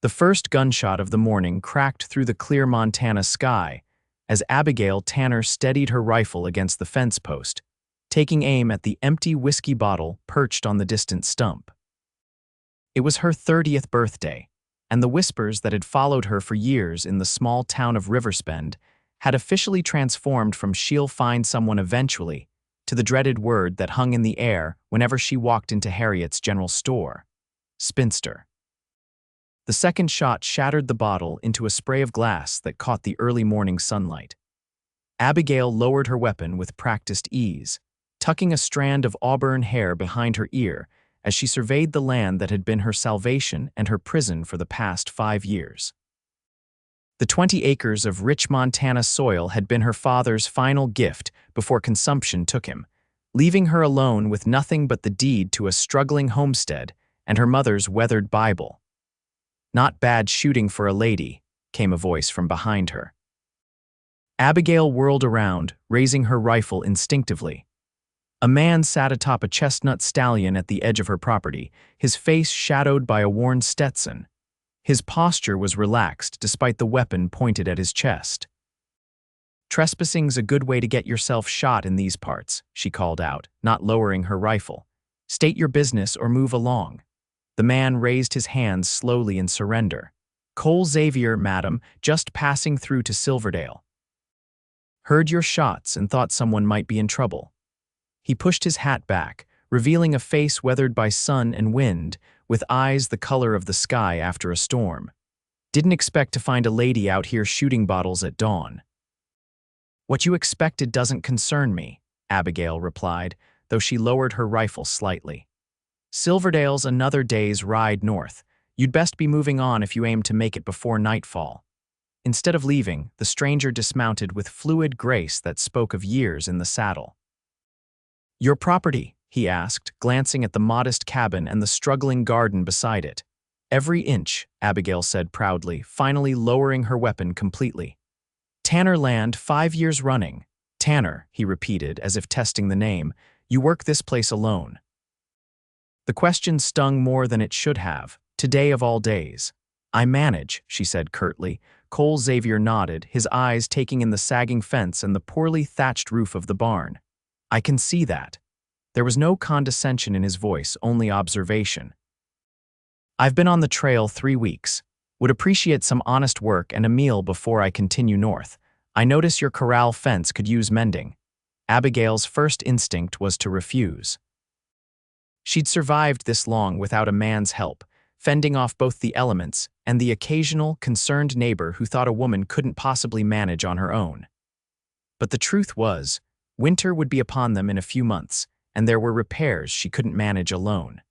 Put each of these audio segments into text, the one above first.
The first gunshot of the morning cracked through the clear Montana sky as Abigail Tanner steadied her rifle against the fence post, taking aim at the empty whiskey bottle perched on the distant stump. It was her 30th birthday, and the whispers that had followed her for years in the small town of Riverspend had officially transformed from "she'll find someone eventually" to the dreaded word that hung in the air whenever she walked into Harriet's general store: Spinster. The second shot shattered the bottle into a spray of glass that caught the early morning sunlight. Abigail lowered her weapon with practiced ease, tucking a strand of auburn hair behind her ear as she surveyed the land that had been her salvation and her prison for the past 5 years. The 20 acres of rich Montana soil had been her father's final gift before consumption took him, leaving her alone with nothing but the deed to a struggling homestead and her mother's weathered Bible. "Not bad shooting for a lady," came a voice from behind her. Abigail whirled around, raising her rifle instinctively. A man sat atop a chestnut stallion at the edge of her property, his face shadowed by a worn Stetson. His posture was relaxed despite the weapon pointed at his chest. "Trespassing's a good way to get yourself shot in these parts," she called out, not lowering her rifle. "State your business or move along." The man raised his hands slowly in surrender. "Cole Xavier, madam, just passing through to Silverdale. Heard your shots and thought someone might be in trouble." He pushed his hat back, revealing a face weathered by sun and wind, with eyes the color of the sky after a storm. "Didn't expect to find a lady out here shooting bottles at dawn." "What you expected doesn't concern me," Abigail replied, though she lowered her rifle slightly. "Silverdale's another day's ride north. You'd best be moving on if you aim to make it before nightfall." Instead of leaving, the stranger dismounted with fluid grace that spoke of years in the saddle. "Your property?" he asked, glancing at the modest cabin and the struggling garden beside it. "Every inch," Abigail said proudly, finally lowering her weapon completely. "Tanner land, 5 years running." "Tanner," he repeated, as if testing the name. "You work this place alone?" The question stung more than it should have. Today of all days. "I manage," she said curtly. Cole Xavier nodded, his eyes taking in the sagging fence and the poorly thatched roof of the barn. "I can see that." There was no condescension in his voice, only observation. "I've been on the trail 3 weeks. Would appreciate some honest work and a meal before I continue north. I notice your corral fence could use mending." Abigail's first instinct was to refuse. She'd survived this long without a man's help, fending off both the elements and the occasional, concerned neighbor who thought a woman couldn't possibly manage on her own. But the truth was, winter would be upon them in a few months, and there were repairs she couldn't manage alone.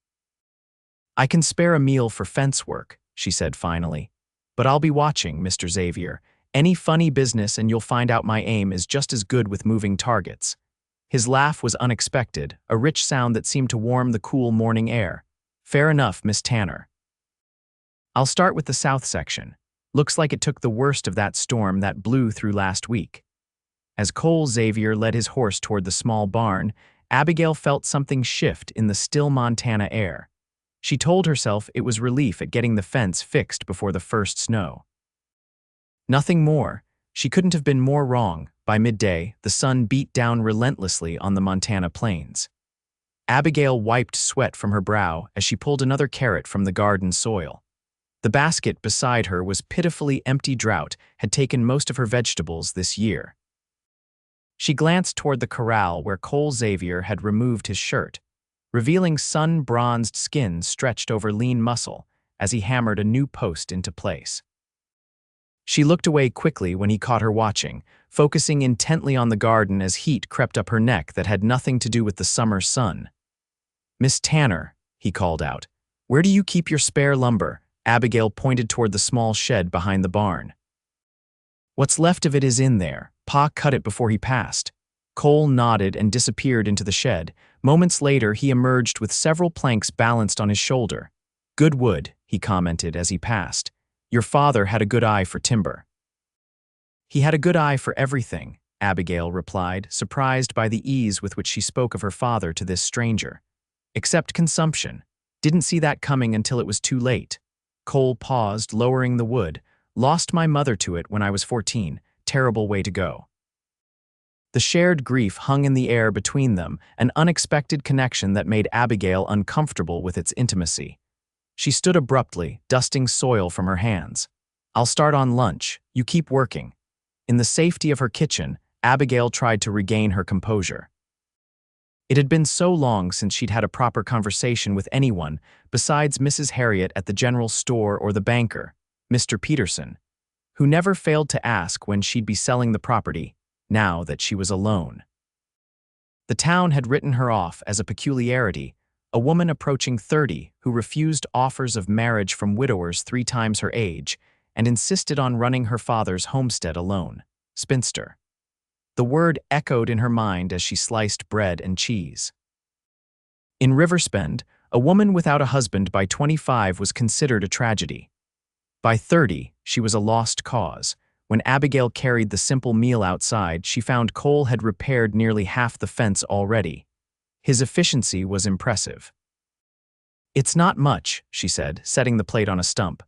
"I can spare a meal for fence work," she said finally. "But I'll be watching, Mr. Xavier. Any funny business and you'll find out my aim is just as good with moving targets." His laugh was unexpected, a rich sound that seemed to warm the cool morning air. "Fair enough, Miss Tanner. I'll start with the south section. Looks like it took the worst of that storm that blew through last week." As Cole Xavier led his horse toward the small barn, Abigail felt something shift in the still Montana air. She told herself it was relief at getting the fence fixed before the first snow. Nothing more. She couldn't have been more wrong. By midday, the sun beat down relentlessly on the Montana plains. Abigail wiped sweat from her brow as she pulled another carrot from the garden soil. The basket beside her was pitifully empty. Drought had taken most of her vegetables this year. She glanced toward the corral where Cole Xavier had removed his shirt, revealing sun-bronzed skin stretched over lean muscle as he hammered a new post into place. She looked away quickly when he caught her watching, focusing intently on the garden as heat crept up her neck that had nothing to do with the summer sun. "Miss Tanner," he called out, "where do you keep your spare lumber?" Abigail pointed toward the small shed behind the barn. "What's left of it is in there. Pa cut it before he passed." Cole nodded and disappeared into the shed. Moments later, he emerged with several planks balanced on his shoulder. "Good wood," he commented as he passed. "Your father had a good eye for timber." "He had a good eye for everything," Abigail replied, surprised by the ease with which she spoke of her father to this stranger. "Except consumption. Didn't see that coming until it was too late." Cole paused, lowering the wood. Lost my mother to it when I was 14. Terrible way to go. The shared grief hung in the air between them, an unexpected connection that made Abigail uncomfortable with its intimacy. She stood abruptly, dusting soil from her hands. I'll start on lunch. You keep working. In the safety of her kitchen, Abigail tried to regain her composure. It had been so long since she'd had a proper conversation with anyone besides Mrs. Harriet at the general store or the banker, Mr. Peterson, who never failed to ask when she'd be selling the property, now that she was alone. The town had written her off as a peculiarity, a woman approaching 30 who refused offers of marriage from widowers 3 times her age and insisted on running her father's homestead alone, Spinster. The word echoed in her mind as she sliced bread and cheese. In Riverspend, a woman without a husband by 25 was considered a tragedy. By 30, she was a lost cause. When Abigail carried the simple meal outside, she found Cole had repaired nearly half the fence already. His efficiency was impressive. It's not much, she said, setting the plate on a stump.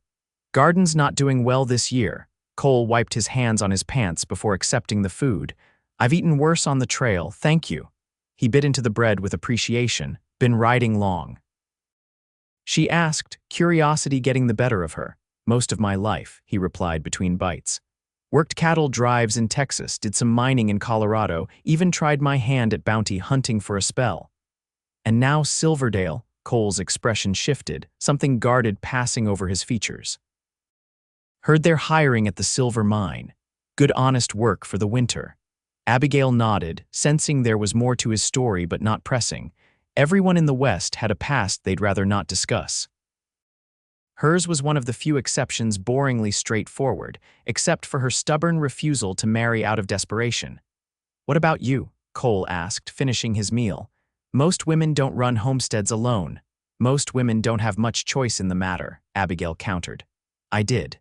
Garden's not doing well this year. Cole wiped his hands on his pants before accepting the food. I've eaten worse on the trail, thank you. He bit into the bread with appreciation. Been riding long. She asked, curiosity getting the better of her. Most of my life, he replied between bites. Worked cattle drives in Texas, did some mining in Colorado, even tried my hand at bounty hunting for a spell. And now Silverdale, Cole's expression shifted, something guarded passing over his features. Heard they're hiring at the silver mine. Good honest work for the winter. Abigail nodded, sensing there was more to his story but not pressing. Everyone in the West had a past they'd rather not discuss. Hers was one of the few exceptions boringly straightforward, except for her stubborn refusal to marry out of desperation. What about you? Cole asked, finishing his meal. Most women don't run homesteads alone. Most women don't have much choice in the matter, Abigail countered. I did.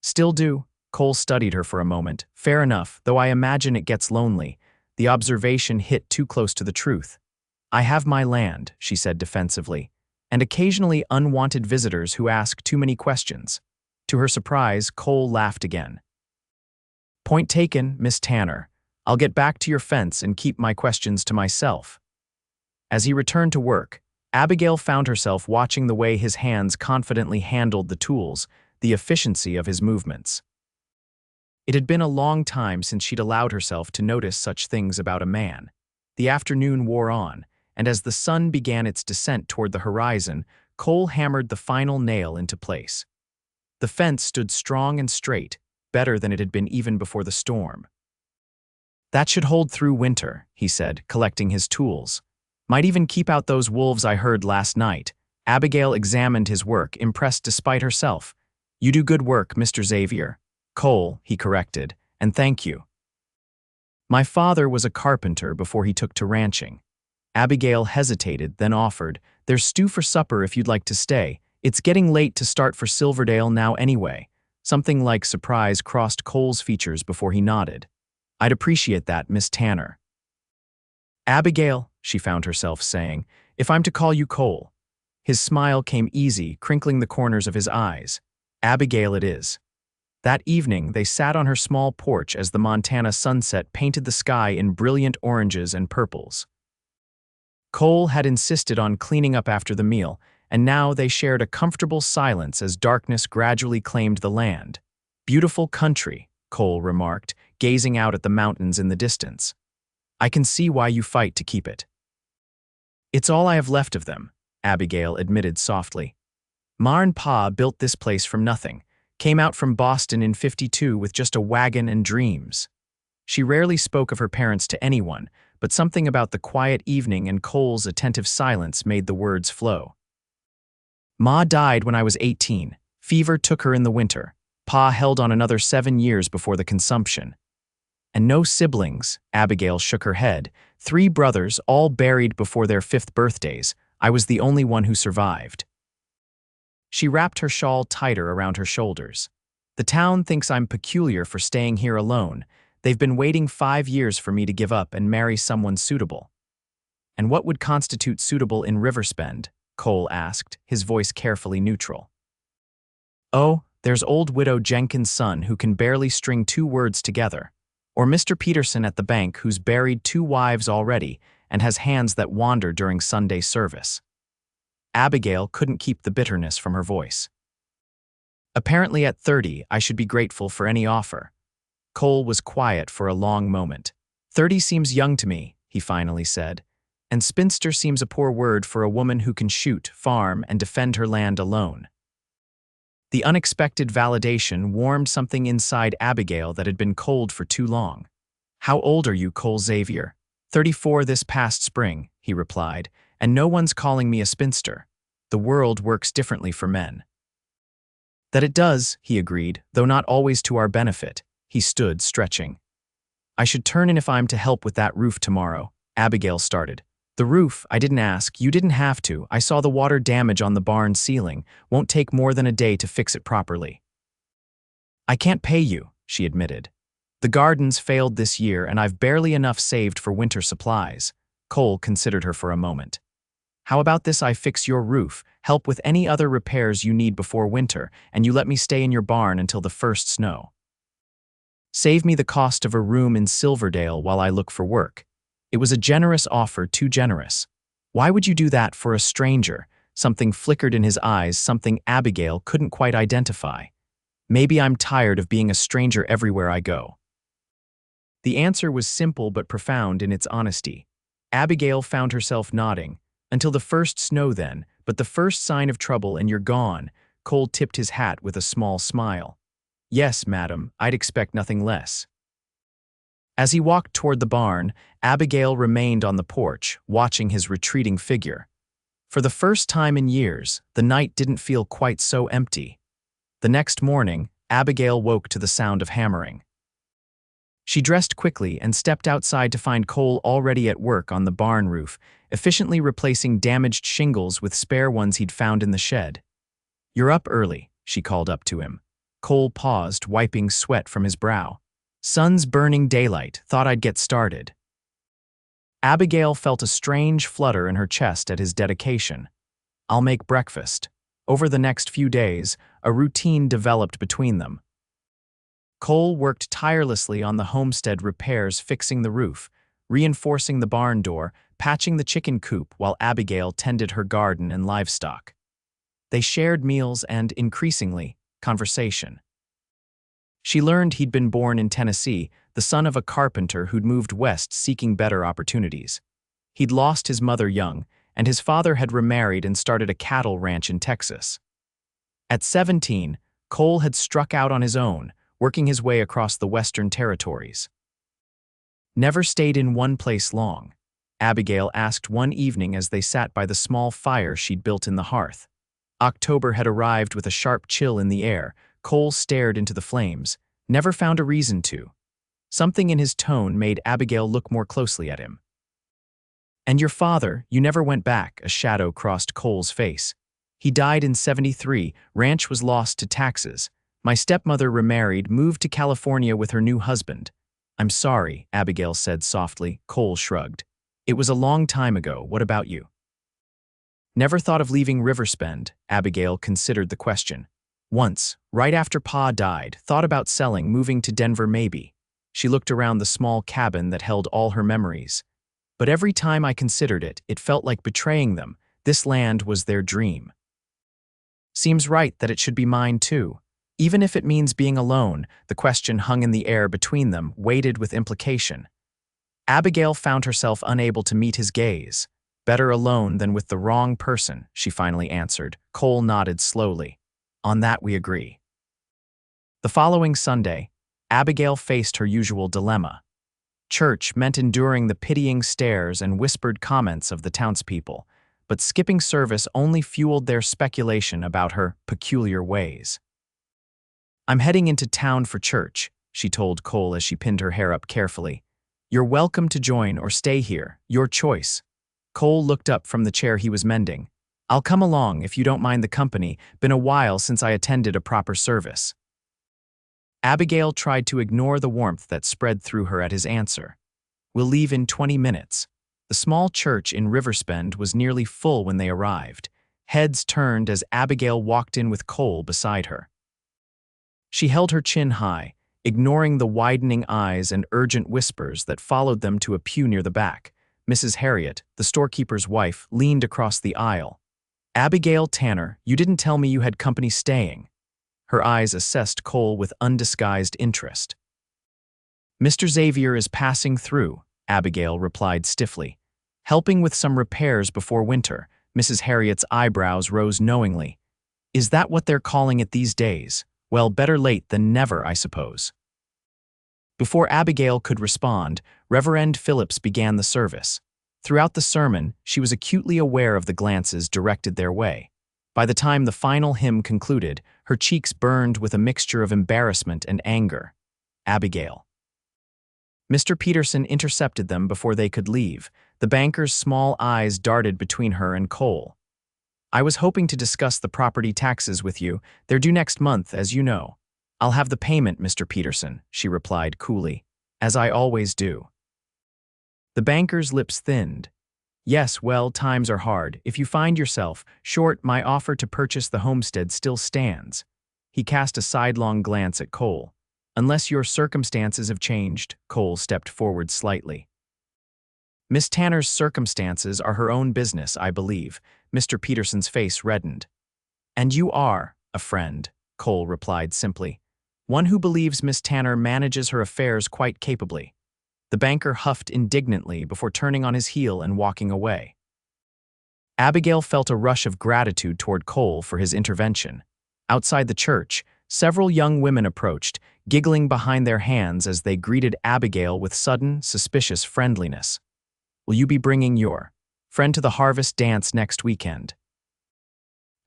Still do. Cole studied her for a moment. Fair enough, though I imagine it gets lonely. The observation hit too close to the truth. I have my land, she said defensively, and occasionally unwanted visitors who ask too many questions. To her surprise, Cole laughed again. Point taken, Miss Tanner. I'll get back to your fence and keep my questions to myself. As he returned to work, Abigail found herself watching the way his hands confidently handled the tools, the efficiency of his movements. It had been a long time since she'd allowed herself to notice such things about a man. The afternoon wore on, and as the sun began its descent toward the horizon, Cole hammered the final nail into place. The fence stood strong and straight, better than it had been even before the storm. That should hold through winter, he said, collecting his tools. Might even keep out those wolves I heard last night. Abigail examined his work, impressed despite herself. You do good work, Mr. Xavier. Cole, he corrected, and thank you. My father was a carpenter before he took to ranching. Abigail hesitated, then offered, There's stew for supper if you'd like to stay. It's getting late to start for Silverdale now anyway. Something like surprise crossed Cole's features before he nodded. I'd appreciate that, Miss Tanner. Abigail, she found herself saying, if I'm to call you Cole. His smile came easy, crinkling the corners of his eyes. Abigail it is. That evening, they sat on her small porch as the Montana sunset painted the sky in brilliant oranges and purples. Cole had insisted on cleaning up after the meal, and now they shared a comfortable silence as darkness gradually claimed the land. Beautiful country, Cole remarked, gazing out at the mountains in the distance. I can see why you fight to keep it. It's all I have left of them, Abigail admitted softly. Ma and Pa built this place from nothing. Came out from Boston in '52 with just a wagon and dreams. She rarely spoke of her parents to anyone, but something about the quiet evening and Cole's attentive silence made the words flow. Ma died when I was 18. Fever took her in the winter. Pa held on another 7 years before the consumption. And no siblings, Abigail shook her head. 3 brothers, all buried before their 5th birthdays. I was the only one who survived. She wrapped her shawl tighter around her shoulders. The town thinks I'm peculiar for staying here alone. They've been waiting 5 years for me to give up and marry someone suitable. And what would constitute suitable in Riverspend? Cole asked, his voice carefully neutral. Oh, there's old widow Jenkins' son who can barely string two words together. Or Mr. Peterson at the bank who's buried two wives already and has hands that wander during Sunday service. Abigail couldn't keep the bitterness from her voice. Apparently at 30, I should be grateful for any offer. Cole was quiet for a long moment. 30 seems young to me, he finally said, and spinster seems a poor word for a woman who can shoot, farm, and defend her land alone. The unexpected validation warmed something inside Abigail that had been cold for too long. How old are you, Cole Xavier? 34 this past spring, he replied, and no one's calling me a spinster. The world works differently for men. That it does, he agreed, though not always to our benefit. He stood, stretching. I should turn in if I'm to help with that roof tomorrow, Abigail started. The roof, I didn't ask, you didn't have to. I saw the water damage on the barn ceiling. Won't take more than a day to fix it properly. I can't pay you, she admitted. The gardens failed this year and I've barely enough saved for winter supplies. Cole considered her for a moment. How about this? I fix your roof, help with any other repairs you need before winter, and you let me stay in your barn until the first snow. Save me the cost of a room in Silverdale while I look for work. It was a generous offer, too generous. Why would you do that for a stranger? Something flickered in his eyes, something Abigail couldn't quite identify. Maybe I'm tired of being a stranger everywhere I go. The answer was simple but profound in its honesty. Abigail found herself nodding. Until the first snow then, but the first sign of trouble and you're gone. Cole tipped his hat with a small smile. Yes, madam, I'd expect nothing less. As he walked toward the barn, Abigail remained on the porch, watching his retreating figure. For the first time in years, the night didn't feel quite so empty. The next morning, Abigail woke to the sound of hammering. She dressed quickly and stepped outside to find Cole already at work on the barn roof, efficiently replacing damaged shingles with spare ones he'd found in the shed. You're up early, she called up to him. Cole paused, wiping sweat from his brow. Sun's burning daylight, thought I'd get started. Abigail felt a strange flutter in her chest at his dedication. I'll make breakfast. Over the next few days, a routine developed between them. Cole worked tirelessly on the homestead repairs, fixing the roof, reinforcing the barn door, patching the chicken coop while Abigail tended her garden and livestock. They shared meals and, increasingly, conversation. She learned he'd been born in Tennessee, the son of a carpenter who'd moved west seeking better opportunities. He'd lost his mother young, and his father had remarried and started a cattle ranch in Texas. At 17, Cole had struck out on his own, working his way across the Western Territories. Never stayed in one place long, Abigail asked one evening as they sat by the small fire she'd built in the hearth. October had arrived with a sharp chill in the air. Cole stared into the flames, never found a reason to. Something in his tone made Abigail look more closely at him. And your father, you never went back, a shadow crossed Cole's face. He died in 73, ranch was lost to taxes. My stepmother remarried, moved to California with her new husband. I'm sorry, Abigail said softly. Cole shrugged. It was a long time ago, what about you? Never thought of leaving Riverspend, Abigail considered the question. Once, right after Pa died, thought about selling, moving to Denver maybe. She looked around the small cabin that held all her memories. But every time I considered it, it felt like betraying them. This land was their dream. Seems right that it should be mine too. Even if it means being alone, the question hung in the air between them, weighted with implication. Abigail found herself unable to meet his gaze. Better alone than with the wrong person, she finally answered. Cole nodded slowly. On that we agree. The following Sunday, Abigail faced her usual dilemma. Church meant enduring the pitying stares and whispered comments of the townspeople, but skipping service only fueled their speculation about her peculiar ways. I'm heading into town for church, she told Cole as she pinned her hair up carefully. You're welcome to join or stay here, your choice. Cole looked up from the chair he was mending. I'll come along if you don't mind the company. Been a while since I attended a proper service. Abigail tried to ignore the warmth that spread through her at his answer. We'll leave in 20 minutes. The small church in Riverspend was nearly full when they arrived. Heads turned as Abigail walked in with Cole beside her. She held her chin high, ignoring the widening eyes and urgent whispers that followed them to a pew near the back. Mrs. Harriet, the storekeeper's wife, leaned across the aisle. "Abigail Tanner, you didn't tell me you had company staying." Her eyes assessed Cole with undisguised interest. "Mr. Xavier is passing through," Abigail replied stiffly. "Helping with some repairs before winter." Mrs. Harriet's eyebrows rose knowingly. "Is that what they're calling it these days? Well, better late than never, I suppose." Before Abigail could respond, Reverend Phillips began the service. Throughout the sermon, she was acutely aware of the glances directed their way. By the time the final hymn concluded, her cheeks burned with a mixture of embarrassment and anger. "Abigail." Mr. Peterson intercepted them before they could leave. The banker's small eyes darted between her and Cole. "I was hoping to discuss the property taxes with you. They're due next month, as you know." "I'll have the payment, Mr. Peterson," she replied coolly, "as I always do." The banker's lips thinned. "Yes, well, times are hard. If you find yourself short, my offer to purchase the homestead still stands." He cast a sidelong glance at Cole. "Unless your circumstances have changed." Cole stepped forward slightly. "Miss Tanner's circumstances are her own business, I believe." Mr. Peterson's face reddened. "And you are a friend," Cole replied simply. "One who believes Miss Tanner manages her affairs quite capably." The banker huffed indignantly before turning on his heel and walking away. Abigail felt a rush of gratitude toward Cole for his intervention. Outside the church, several young women approached, giggling behind their hands as they greeted Abigail with sudden, suspicious friendliness. "Will you be bringing your friend to the harvest dance next weekend?"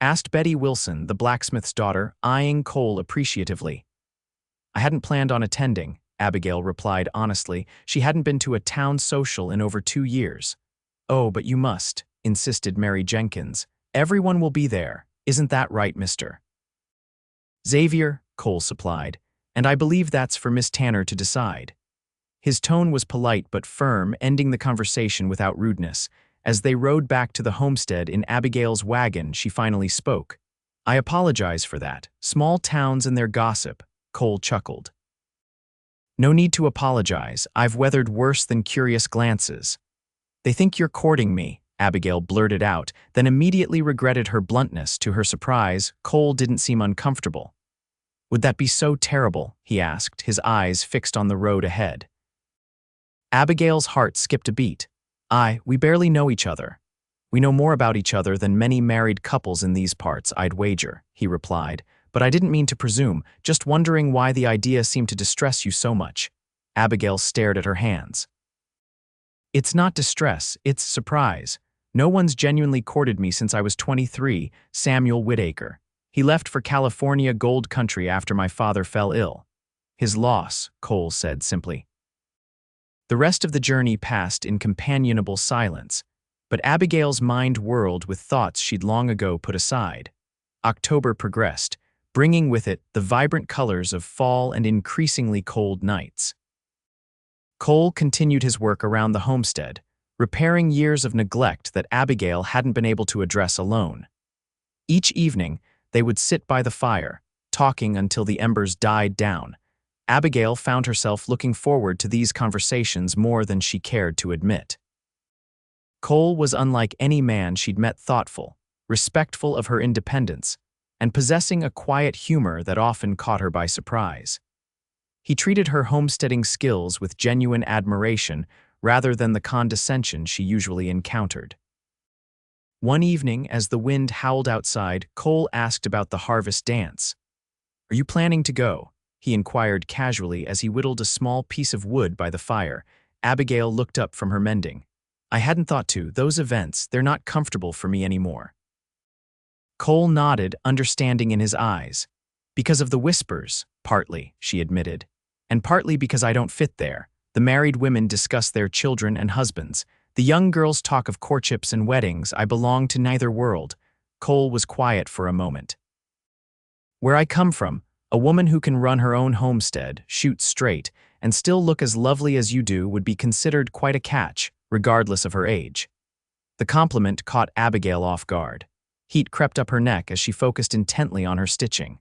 asked Betty Wilson, the blacksmith's daughter, eyeing Cole appreciatively. "I hadn't planned on attending," Abigail replied honestly. She hadn't been to a town social in over 2 years. "Oh, but you must," insisted Mary Jenkins. "Everyone will be there. Isn't that right, Mr. Xavier?" Cole supplied. "And I believe that's for Miss Tanner to decide." His tone was polite but firm, ending the conversation without rudeness. As they rode back to the homestead in Abigail's wagon, she finally spoke. "I apologize for that. Small towns and their gossip," Cole chuckled. "No need to apologize. I've weathered worse than curious glances." "They think you're courting me," Abigail blurted out, then immediately regretted her bluntness. To her surprise, Cole didn't seem uncomfortable. "Would that be so terrible?" he asked, his eyes fixed on the road ahead. Abigail's heart skipped a beat. We barely know each other." "We know more about each other than many married couples in these parts, I'd wager," he replied. "But I didn't mean to presume, just wondering why the idea seemed to distress you so much." Abigail stared at her hands. "It's not distress, it's surprise. No one's genuinely courted me since I was 23, Samuel Whitaker. He left for California gold country after my father fell ill." "His loss," Cole said simply. The rest of the journey passed in companionable silence, but Abigail's mind whirled with thoughts she'd long ago put aside. October progressed, bringing with it the vibrant colors of fall and increasingly cold nights. Cole continued his work around the homestead, repairing years of neglect that Abigail hadn't been able to address alone. Each evening, they would sit by the fire, talking until the embers died down. Abigail found herself looking forward to these conversations more than she cared to admit. Cole was unlike any man she'd met, thoughtful, respectful of her independence, and possessing a quiet humor that often caught her by surprise. He treated her homesteading skills with genuine admiration rather than the condescension she usually encountered. One evening, as the wind howled outside, Cole asked about the harvest dance. "Are you planning to go?" he inquired casually as he whittled a small piece of wood by the fire. Abigail looked up from her mending. "I hadn't thought to. Those events, they're not comfortable for me anymore." Cole nodded, understanding in his eyes. "Because of the whispers, partly," she admitted. "And partly because I don't fit there. The married women discuss their children and husbands. The young girls talk of courtships and weddings. I belong to neither world." Cole was quiet for a moment. "Where I come from, a woman who can run her own homestead, shoot straight, and still look as lovely as you do would be considered quite a catch, regardless of her age." The compliment caught Abigail off guard. Heat crept up her neck as she focused intently on her stitching.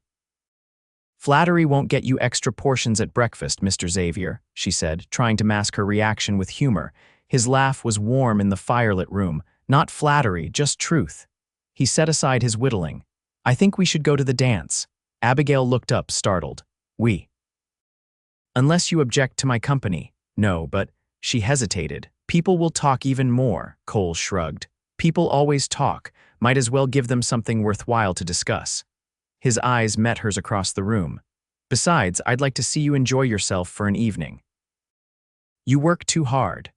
Flattery won't get you extra portions at breakfast, Mr. Xavier, she said, trying to mask her reaction with humor. His laugh was warm in the firelit room. Not flattery, just truth. He set aside his whittling. I think we should go to the dance. Abigail looked up, startled. We. Unless you object to my company. No, but she hesitated. People will talk even more, Cole shrugged. People always talk. Might as well give them something worthwhile to discuss. His eyes met hers across the room. Besides, I'd like to see you enjoy yourself for an evening. You work too hard.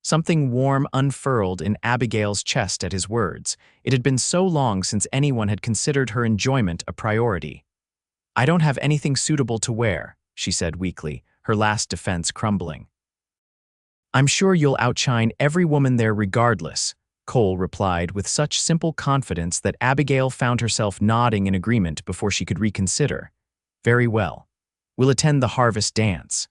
Something warm unfurled in Abigail's chest at his words. It had been so long since anyone had considered her enjoyment a priority. I don't have anything suitable to wear, she said weakly, her last defense crumbling. I'm sure you'll outshine every woman there regardless, Cole replied with such simple confidence that Abigail found herself nodding in agreement before she could reconsider. Very well. We'll attend the harvest dance.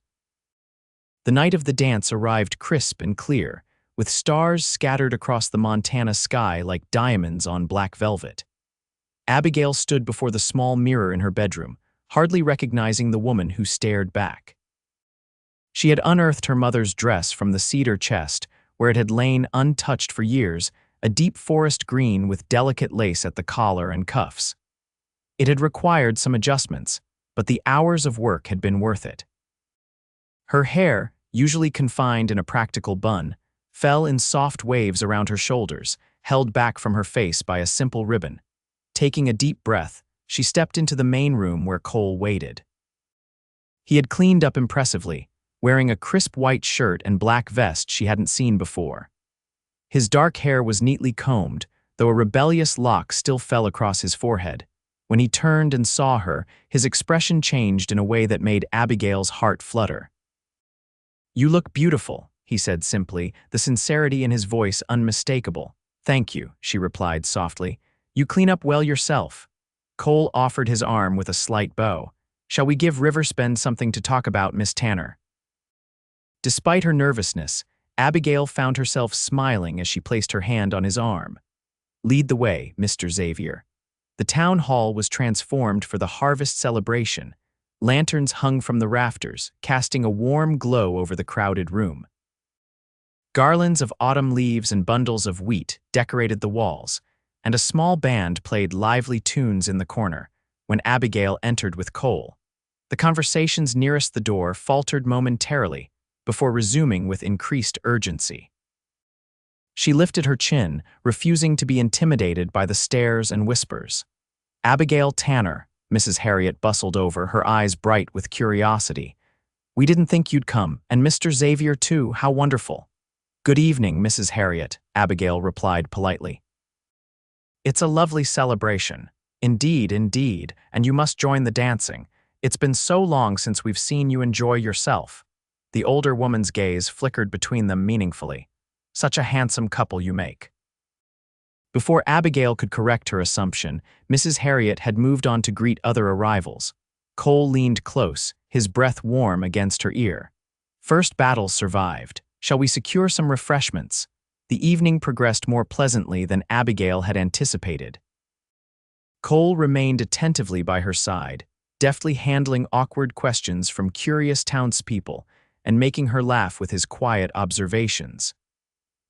The night of the dance arrived crisp and clear, with stars scattered across the Montana sky like diamonds on black velvet. Abigail stood before the small mirror in her bedroom, hardly recognizing the woman who stared back. She had unearthed her mother's dress from the cedar chest, where it had lain untouched for years, a deep forest green with delicate lace at the collar and cuffs. It had required some adjustments, but the hours of work had been worth it. Her hair, usually confined in a practical bun, fell in soft waves around her shoulders, held back from her face by a simple ribbon. Taking a deep breath, she stepped into the main room where Cole waited. He had cleaned up impressively, wearing a crisp white shirt and black vest she hadn't seen before. His dark hair was neatly combed, though a rebellious lock still fell across his forehead. When he turned and saw her, his expression changed in a way that made Abigail's heart flutter. You look beautiful, he said simply, the sincerity in his voice unmistakable. Thank you, she replied softly. You clean up well yourself. Cole offered his arm with a slight bow. Shall we give Riverspend something to talk about, Miss Tanner? Despite her nervousness, Abigail found herself smiling as she placed her hand on his arm. Lead the way, Mr. Xavier. The town hall was transformed for the harvest celebration. Lanterns hung from the rafters, casting a warm glow over the crowded room. Garlands of autumn leaves and bundles of wheat decorated the walls, and a small band played lively tunes in the corner when Abigail entered with Cole. The conversations nearest the door faltered momentarily, before resuming with increased urgency. She lifted her chin, refusing to be intimidated by the stares and whispers. Abigail Tanner, Mrs. Harriet bustled over, her eyes bright with curiosity. We didn't think you'd come, and Mr. Xavier too, how wonderful. Good evening, Mrs. Harriet, Abigail replied politely. It's a lovely celebration. Indeed, indeed, and you must join the dancing. It's been so long since we've seen you enjoy yourself. The older woman's gaze flickered between them meaningfully. Such a handsome couple you make. Before Abigail could correct her assumption, Mrs. Harriet had moved on to greet other arrivals. Cole leaned close, his breath warm against her ear. First battle survived. Shall we secure some refreshments? The evening progressed more pleasantly than Abigail had anticipated. Cole remained attentively by her side, deftly handling awkward questions from curious townspeople and making her laugh with his quiet observations.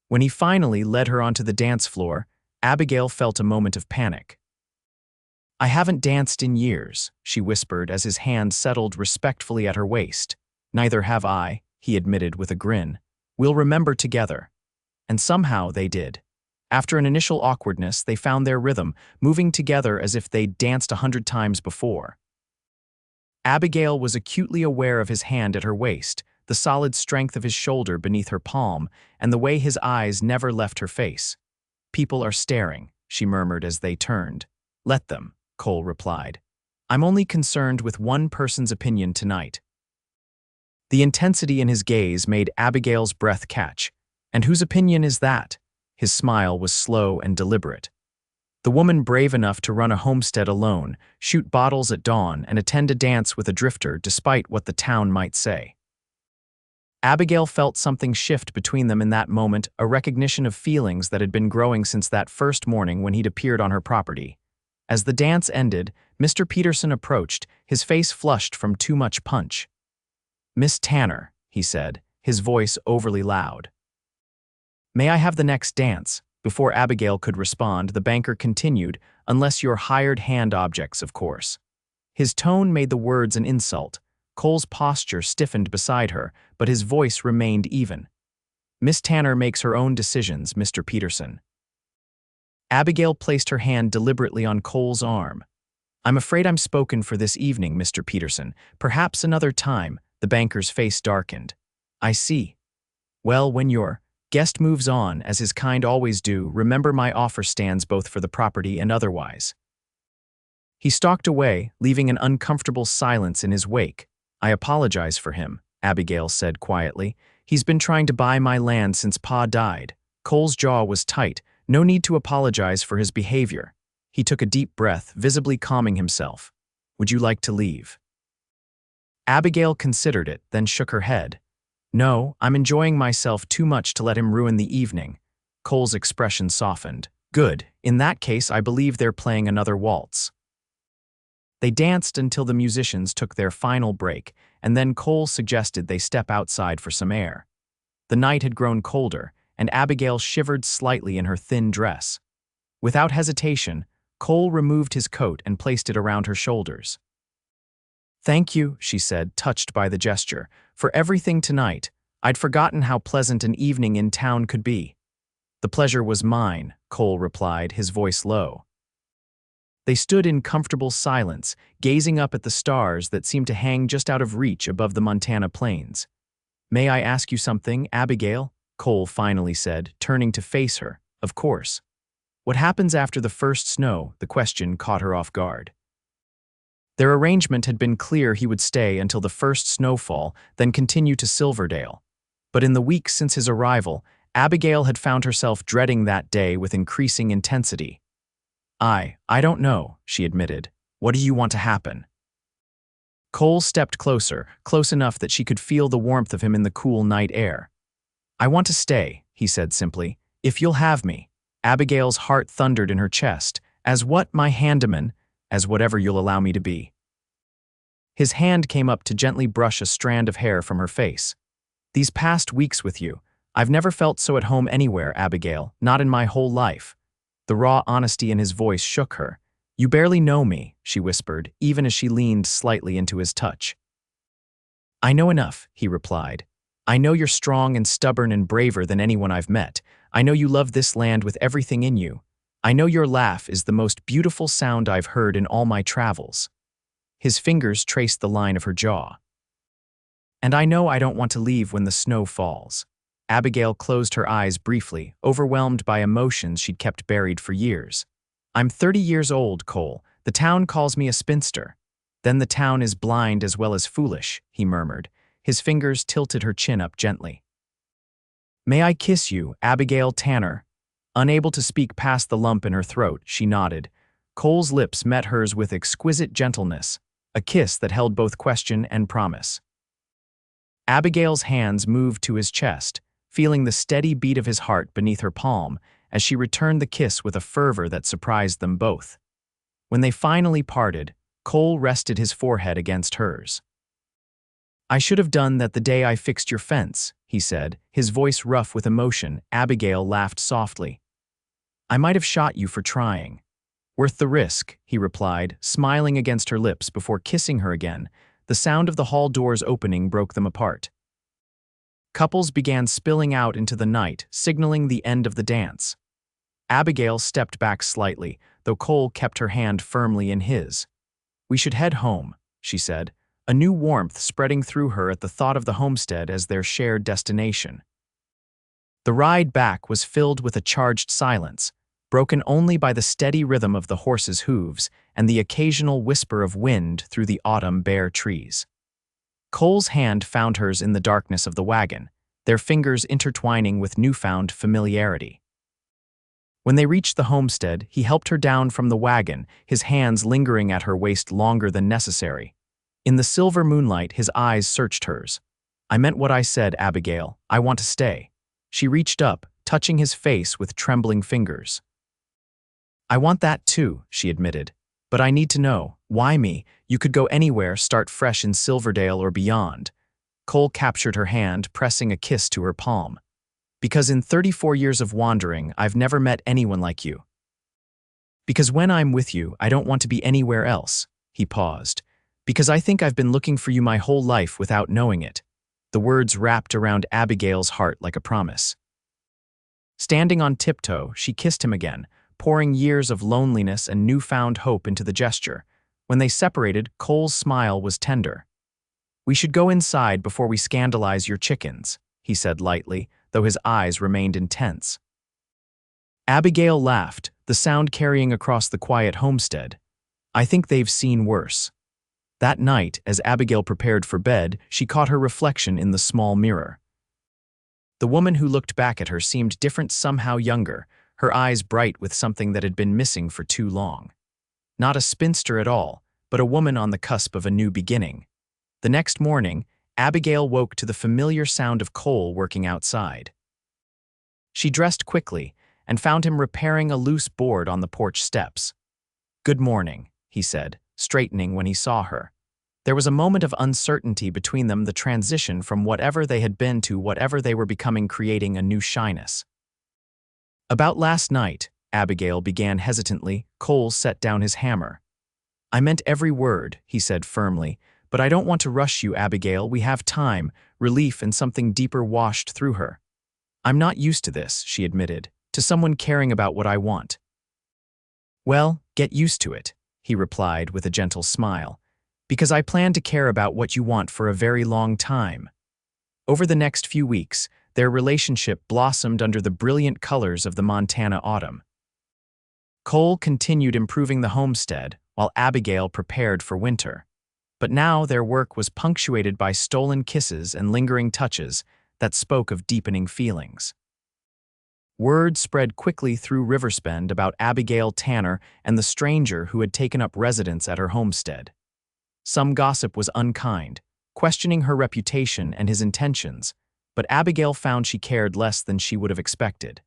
When he finally led her onto the dance floor, Abigail felt a moment of panic. I haven't danced in years, she whispered as his hand settled respectfully at her waist. Neither have I, he admitted with a grin. We'll remember together. And somehow they did. After an initial awkwardness, they found their rhythm, moving together as if they'd danced 100 times before. Abigail was acutely aware of his hand at her waist, the solid strength of his shoulder beneath her palm, and the way his eyes never left her face. People are staring, she murmured as they turned. Let them, Cole replied. I'm only concerned with one person's opinion tonight. The intensity in his gaze made Abigail's breath catch. And whose opinion is that? His smile was slow and deliberate. The woman brave enough to run a homestead alone, shoot bottles at dawn, and attend a dance with a drifter despite what the town might say. Abigail felt something shift between them in that moment, a recognition of feelings that had been growing since that first morning when he'd appeared on her property. As the dance ended, Mr. Peterson approached, his face flushed from too much punch. "Miss Tanner," he said, his voice overly loud. "May I have the next dance?" Before Abigail could respond, the banker continued, "Unless you're hired hand objects, of course." His tone made the words an insult. Cole's posture stiffened beside her, but his voice remained even. "Miss Tanner makes her own decisions, Mr. Peterson." Abigail placed her hand deliberately on Cole's arm. "I'm afraid I'm spoken for this evening, Mr. Peterson. Perhaps another time." The banker's face darkened. "I see. Well, when your guest moves on, as his kind always do, remember my offer stands both for the property and otherwise." He stalked away, leaving an uncomfortable silence in his wake. "I apologize for him," Abigail said quietly. "He's been trying to buy my land since Pa died." Cole's jaw was tight. No need to apologize for his behavior. He took a deep breath, visibly calming himself. "Would you like to leave?" Abigail considered it, then shook her head. "No, I'm enjoying myself too much to let him ruin the evening." Cole's expression softened. "Good. In that case, I believe they're playing another waltz." They danced until the musicians took their final break, and then Cole suggested they step outside for some air. The night had grown colder, and Abigail shivered slightly in her thin dress. Without hesitation, Cole removed his coat and placed it around her shoulders. "Thank you," she said, touched by the gesture, "for everything tonight. I'd forgotten how pleasant an evening in town could be." "The pleasure was mine," Cole replied, his voice low. They stood in comfortable silence, gazing up at the stars that seemed to hang just out of reach above the Montana plains. "May I ask you something, Abigail?" Cole finally said, turning to face her. "Of course." "What happens after the first snow?" The question caught her off guard. Their arrangement had been clear: he would stay until the first snowfall, then continue to Silverdale. But in the weeks since his arrival, Abigail had found herself dreading that day with increasing intensity. I don't know," she admitted. "What do you want to happen?" Cole stepped closer, close enough that she could feel the warmth of him in the cool night air. "I want to stay," he said simply. "If you'll have me." Abigail's heart thundered in her chest. "As what, my handyman?" "As whatever you'll allow me to be." His hand came up to gently brush a strand of hair from her face. "These past weeks with you, I've never felt so at home anywhere, Abigail, not in my whole life." The raw honesty in his voice shook her. "You barely know me," she whispered, even as she leaned slightly into his touch. "I know enough," he replied. "I know you're strong and stubborn and braver than anyone I've met. I know you love this land with everything in you. I know your laugh is the most beautiful sound I've heard in all my travels." His fingers traced the line of her jaw. "And I know I don't want to leave when the snow falls." Abigail closed her eyes briefly, overwhelmed by emotions she'd kept buried for years. "I'm 30 years old, Cole. The town calls me a spinster." "Then the town is blind as well as foolish," he murmured. His fingers tilted her chin up gently. "May I kiss you, Abigail Tanner?" Unable to speak past the lump in her throat, she nodded. Cole's lips met hers with exquisite gentleness, a kiss that held both question and promise. Abigail's hands moved to his chest, feeling the steady beat of his heart beneath her palm as she returned the kiss with a fervor that surprised them both. When they finally parted, Cole rested his forehead against hers. "I should have done that the day I fixed your fence," he said, his voice rough with emotion. Abigail laughed softly. "I might have shot you for trying." "Worth the risk," he replied, smiling against her lips before kissing her again. The sound of the hall doors opening broke them apart. Couples began spilling out into the night, signaling the end of the dance. Abigail stepped back slightly, though Cole kept her hand firmly in his. "We should head home," she said, a new warmth spreading through her at the thought of the homestead as their shared destination. The ride back was filled with a charged silence, broken only by the steady rhythm of the horses' hooves and the occasional whisper of wind through the autumn bare trees. Cole's hand found hers in the darkness of the wagon, their fingers intertwining with newfound familiarity. When they reached the homestead, he helped her down from the wagon, his hands lingering at her waist longer than necessary. In the silver moonlight, his eyes searched hers. "I meant what I said, Abigail. I want to stay." She reached up, touching his face with trembling fingers. "I want that too," she admitted. But I need to know, why me? You could go anywhere, start fresh in Silverdale or beyond. Cole captured her hand, pressing a kiss to her palm. Because in 34 years of wandering, I've never met anyone like you. Because when I'm with you, I don't want to be anywhere else. He paused. Because I think I've been looking for you my whole life without knowing it. The words wrapped around Abigail's heart like a promise. Standing on tiptoe, she kissed him again, pouring years of loneliness and newfound hope into the gesture. When they separated, Cole's smile was tender. We should go inside before we scandalize your chickens, he said lightly, though his eyes remained intense. Abigail laughed, the sound carrying across the quiet homestead. I think they've seen worse. That night, as Abigail prepared for bed, she caught her reflection in the small mirror. The woman who looked back at her seemed different, somehow younger, her eyes bright with something that had been missing for too long. Not a spinster at all, but a woman on the cusp of a new beginning. The next morning, Abigail woke to the familiar sound of Cole working outside. She dressed quickly and found him repairing a loose board on the porch steps. "Good morning," he said, straightening when he saw her. There was a moment of uncertainty between them, the transition from whatever they had been to whatever they were becoming, creating a new shyness. "About last night," Abigail began hesitantly. Cole set down his hammer. "I meant every word," he said firmly, "but I don't want to rush you, Abigail. We have time." Relief and something deeper washed through her. "I'm not used to this," she admitted, "to someone caring about what I want." "Well, get used to it," he replied with a gentle smile, "because I plan to care about what you want for a very long time." Over the next few weeks, their relationship blossomed under the brilliant colors of the Montana autumn. Cole continued improving the homestead, while Abigail prepared for winter. But now their work was punctuated by stolen kisses and lingering touches that spoke of deepening feelings. Word spread quickly through Riverspend about Abigail Tanner and the stranger who had taken up residence at her homestead. Some gossip was unkind, questioning her reputation and his intentions, but Abigail found she cared less than she would have expected.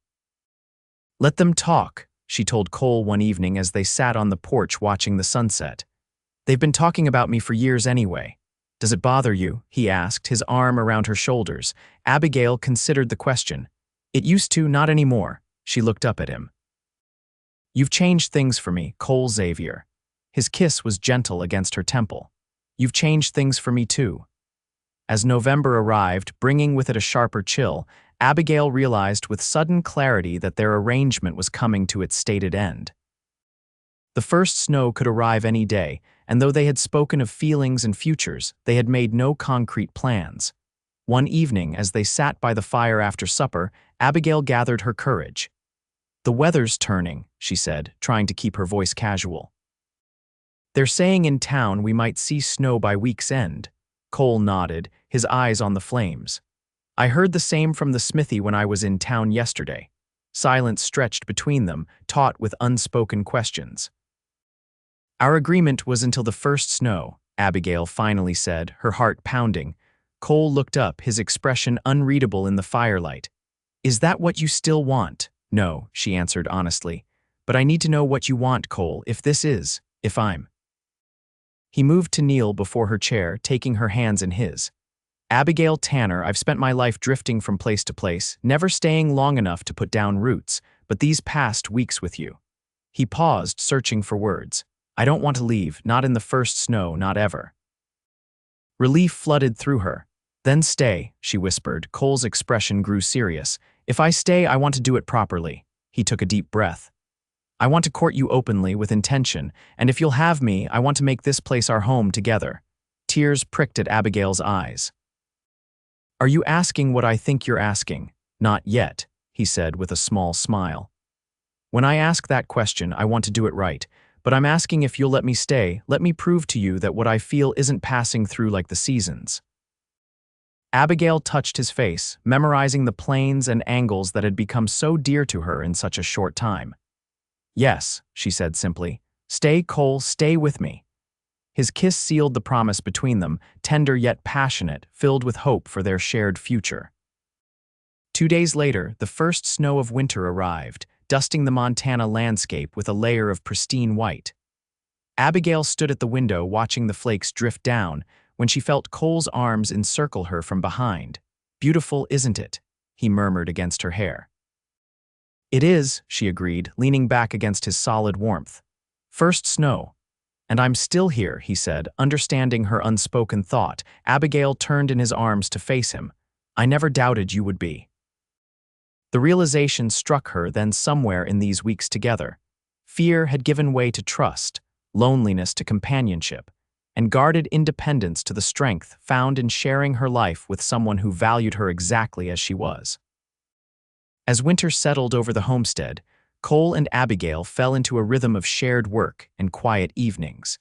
"Let them talk," she told Cole one evening as they sat on the porch watching the sunset. "They've been talking about me for years anyway." "Does it bother you?" he asked, his arm around her shoulders. Abigail considered the question. "It used to, not anymore." She looked up at him. "You've changed things for me, Cole Xavier." His kiss was gentle against her temple. "You've changed things for me too." As November arrived, bringing with it a sharper chill, Abigail realized with sudden clarity that their arrangement was coming to its stated end. The first snow could arrive any day, and though they had spoken of feelings and futures, they had made no concrete plans. One evening, as they sat by the fire after supper, Abigail gathered her courage. "The weather's turning," she said, trying to keep her voice casual. "They're saying in town we might see snow by week's end." Cole nodded, his eyes on the flames. "I heard the same from the smithy when I was in town yesterday." Silence stretched between them, taut with unspoken questions. "Our agreement was until the first snow," Abigail finally said, her heart pounding. Cole looked up, his expression unreadable in the firelight. "Is that what you still want?" "No," she answered honestly. "But I need to know what you want, Cole, if I'm." He moved to kneel before her chair, taking her hands in his. "Abigail Tanner, I've spent my life drifting from place to place, never staying long enough to put down roots, but these past weeks with you." He paused, searching for words. "I don't want to leave, not in the first snow, not ever." Relief flooded through her. "Then stay," she whispered. Cole's expression grew serious. "If I stay, I want to do it properly." He took a deep breath. "I want to court you openly, with intention, and if you'll have me, I want to make this place our home together." Tears pricked at Abigail's eyes. "Are you asking what I think you're asking?" "Not yet," he said with a small smile. "When I ask that question, I want to do it right, but I'm asking if you'll let me stay, let me prove to you that what I feel isn't passing through like the seasons." Abigail touched his face, memorizing the planes and angles that had become so dear to her in such a short time. "Yes," she said simply. "Stay, Cole, stay with me." His kiss sealed the promise between them, tender yet passionate, filled with hope for their shared future. 2 days later, the first snow of winter arrived, dusting the Montana landscape with a layer of pristine white. Abigail stood at the window watching the flakes drift down when she felt Cole's arms encircle her from behind. "Beautiful, isn't it?" he murmured against her hair. "It is," she agreed, leaning back against his solid warmth. "First snow. And I'm still here," he said, understanding her unspoken thought. Abigail turned in his arms to face him. "I never doubted you would be." The realization struck her then somewhere in these weeks together. Fear had given way to trust, loneliness to companionship, and guarded independence to the strength found in sharing her life with someone who valued her exactly as she was. As winter settled over the homestead, Cole and Abigail fell into a rhythm of shared work and quiet evenings.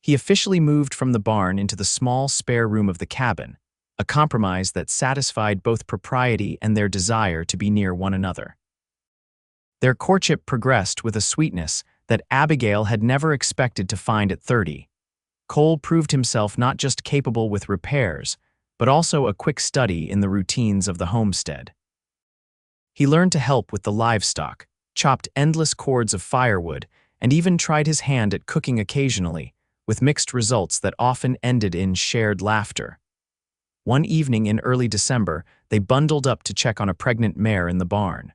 He officially moved from the barn into the small spare room of the cabin, a compromise that satisfied both propriety and their desire to be near one another. Their courtship progressed with a sweetness that Abigail had never expected to find at 30. Cole proved himself not just capable with repairs, but also a quick study in the routines of the homestead. He learned to help with the livestock, chopped endless cords of firewood, and even tried his hand at cooking occasionally, with mixed results that often ended in shared laughter. One evening in early December, they bundled up to check on a pregnant mare in the barn.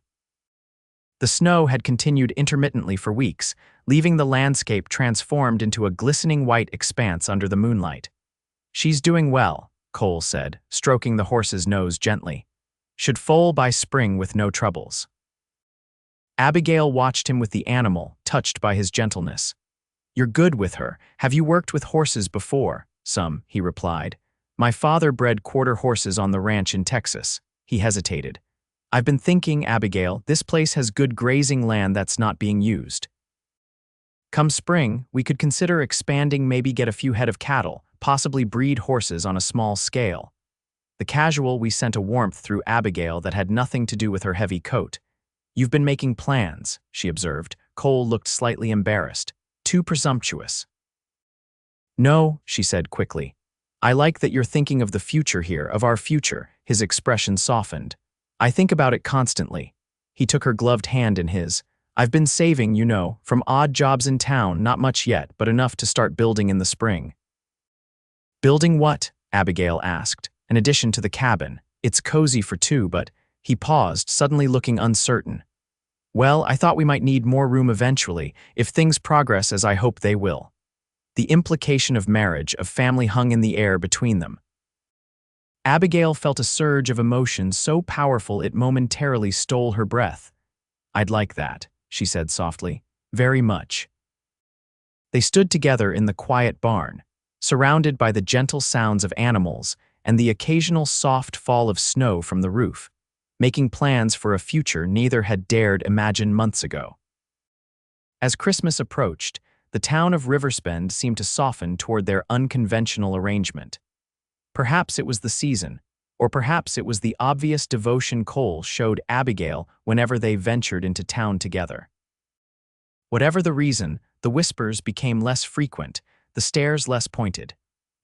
The snow had continued intermittently for weeks, leaving the landscape transformed into a glistening white expanse under the moonlight. "She's doing well," Cole said, stroking the horse's nose gently. "Should foal by spring with no troubles." Abigail watched him with the animal, touched by his gentleness. "You're good with her. Have you worked with horses before?" "Some," he replied. "My father bred quarter horses on the ranch in Texas." He hesitated. "I've been thinking, Abigail, this place has good grazing land that's not being used. Come spring, we could consider expanding, maybe get a few head of cattle, possibly breed horses on a small scale." The casual we sent a warmth through Abigail that had nothing to do with her heavy coat. "You've been making plans," she observed. Cole looked slightly embarrassed. "Too presumptuous." "No," she said quickly. "I like that you're thinking of the future here, of our future." His expression softened. "I think about it constantly." He took her gloved hand in his. "I've been saving, you know, from odd jobs in town, not much yet, but enough to start building in the spring." "Building what?" Abigail asked. "In addition to the cabin. It's cozy for two, but—" He paused, suddenly looking uncertain. "Well, I thought we might need more room eventually, if things progress as I hope they will." The implication of marriage, of family hung in the air between them. Abigail felt a surge of emotion so powerful it momentarily stole her breath. "I'd like that," she said softly. "Very much." They stood together in the quiet barn, surrounded by the gentle sounds of animals and the occasional soft fall of snow from the roof, making plans for a future neither had dared imagine months ago. As Christmas approached, the town of Riverspend seemed to soften toward their unconventional arrangement. Perhaps it was the season, or perhaps it was the obvious devotion Cole showed Abigail whenever they ventured into town together. Whatever the reason, the whispers became less frequent, the stares less pointed.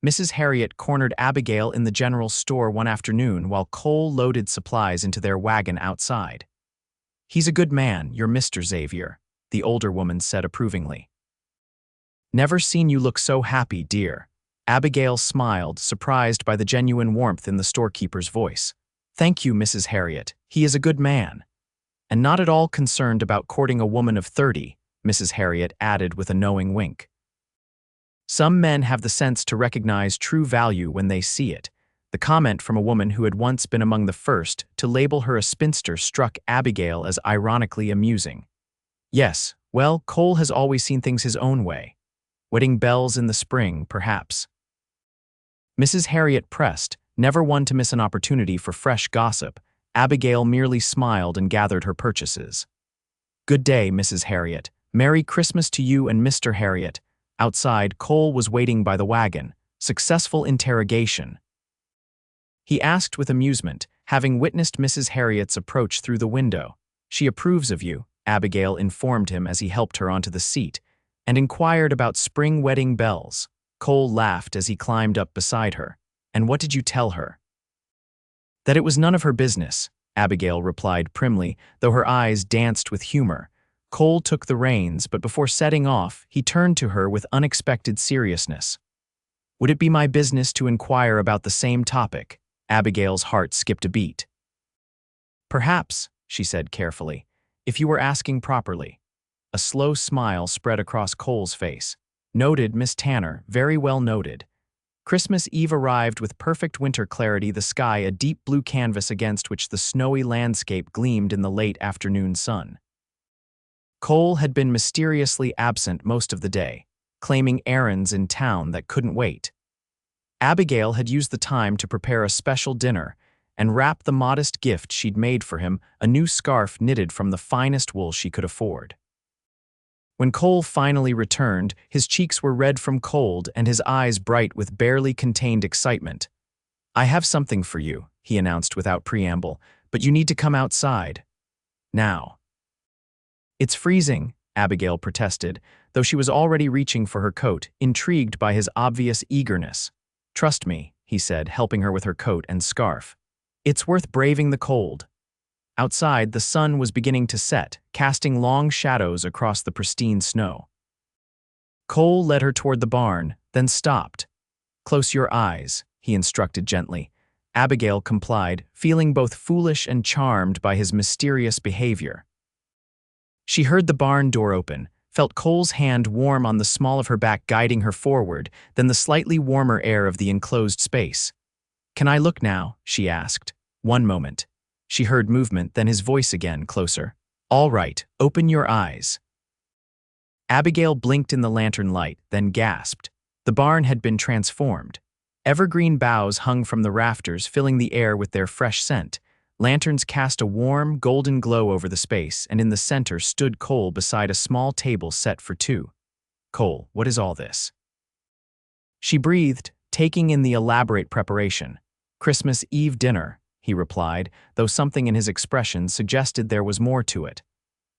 Mrs. Harriet cornered Abigail in the general store one afternoon while Cole loaded supplies into their wagon outside. "He's a good man, your Mr. Xavier," the older woman said approvingly. "Never seen you look so happy, dear." Abigail smiled, surprised by the genuine warmth in the storekeeper's voice. "Thank you, Mrs. Harriet. He is a good man." "And not at all concerned about courting a woman of 30, Mrs. Harriet added with a knowing wink. "Some men have the sense to recognize true value when they see it." The comment from a woman who had once been among the first to label her a spinster struck Abigail as ironically amusing. "Yes, well, Cole has always seen things his own way. Wedding bells in the spring, perhaps." Mrs. Harriet pressed, never one to miss an opportunity for fresh gossip. Abigail merely smiled and gathered her purchases. "Good day, Mrs. Harriet. Merry Christmas to you and Mr. Harriet." Outside, Cole was waiting by the wagon. Successful interrogation. He asked with amusement, having witnessed Mrs. Harriet's approach through the window. "She approves of you," Abigail informed him as he helped her onto the seat, and inquired about spring wedding bells. Cole laughed as he climbed up beside her. "And what did you tell her?" "That it was none of her business," Abigail replied primly, though her eyes danced with humor. Cole took the reins, but before setting off, he turned to her with unexpected seriousness. Would it be my business to inquire about the same topic? Abigail's heart skipped a beat. Perhaps, she said carefully, if you were asking properly. A slow smile spread across Cole's face. Noted, Miss Tanner, very well noted. Christmas Eve arrived with perfect winter clarity, the sky a deep blue canvas against which the snowy landscape gleamed in the late afternoon sun. Cole had been mysteriously absent most of the day, claiming errands in town that couldn't wait. Abigail had used the time to prepare a special dinner and wrap the modest gift she'd made for him, a new scarf knitted from the finest wool she could afford. When Cole finally returned, his cheeks were red from cold and his eyes bright with barely contained excitement. "I have something for you," he announced without preamble, "but you need to come outside. Now." "It's freezing," Abigail protested, though she was already reaching for her coat, intrigued by his obvious eagerness. "Trust me," he said, helping her with her coat and scarf. "It's worth braving the cold." Outside, the sun was beginning to set, casting long shadows across the pristine snow. Cole led her toward the barn, then stopped. "Close your eyes," he instructed gently. Abigail complied, feeling both foolish and charmed by his mysterious behavior. She heard the barn door open, felt Cole's hand warm on the small of her back guiding her forward, then the slightly warmer air of the enclosed space. "Can I look now?" she asked. "One moment." She heard movement, then his voice again, closer. "All right, open your eyes." Abigail blinked in the lantern light, then gasped. The barn had been transformed. Evergreen boughs hung from the rafters, filling the air with their fresh scent. Lanterns cast a warm, golden glow over the space, and in the center stood Cole beside a small table set for two. "Cole, what is all this?" She breathed, taking in the elaborate preparation. "Christmas Eve dinner," he replied, though something in his expression suggested there was more to it.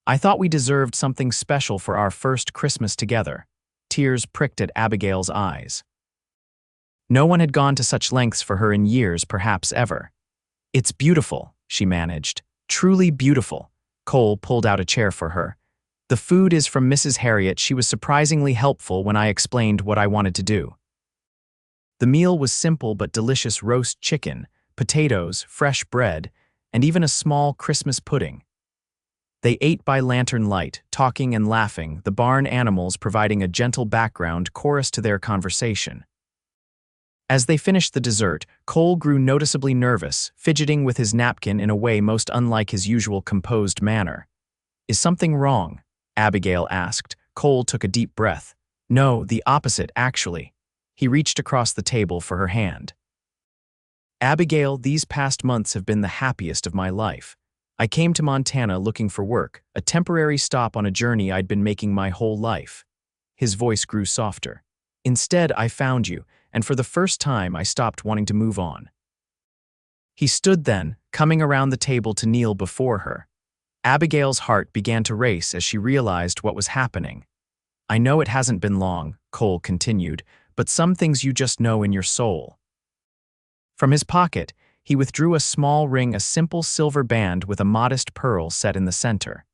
"I thought we deserved something special for our first Christmas together." Tears pricked at Abigail's eyes. No one had gone to such lengths for her in years, perhaps ever. "It's beautiful," she managed. "Truly beautiful." Cole pulled out a chair for her. "The food is from Mrs. Harriet. She was surprisingly helpful when I explained what I wanted to do." The meal was simple but delicious: roast chicken, potatoes, fresh bread, and even a small Christmas pudding. They ate by lantern light, talking and laughing, the barn animals providing a gentle background chorus to their conversation. As they finished the dessert, Cole grew noticeably nervous, fidgeting with his napkin in a way most unlike his usual composed manner. "Is something wrong?" Abigail asked. Cole took a deep breath. "No, the opposite, actually." He reached across the table for her hand. "Abigail, these past months have been the happiest of my life. I came to Montana looking for work, a temporary stop on a journey I'd been making my whole life." His voice grew softer. "Instead, I found you, and for the first time I stopped wanting to move on." He stood then, coming around the table to kneel before her. Abigail's heart began to race as she realized what was happening. "I know it hasn't been long," Cole continued, "but some things you just know in your soul." From his pocket, he withdrew a small ring, a simple silver band with a modest pearl set in the center.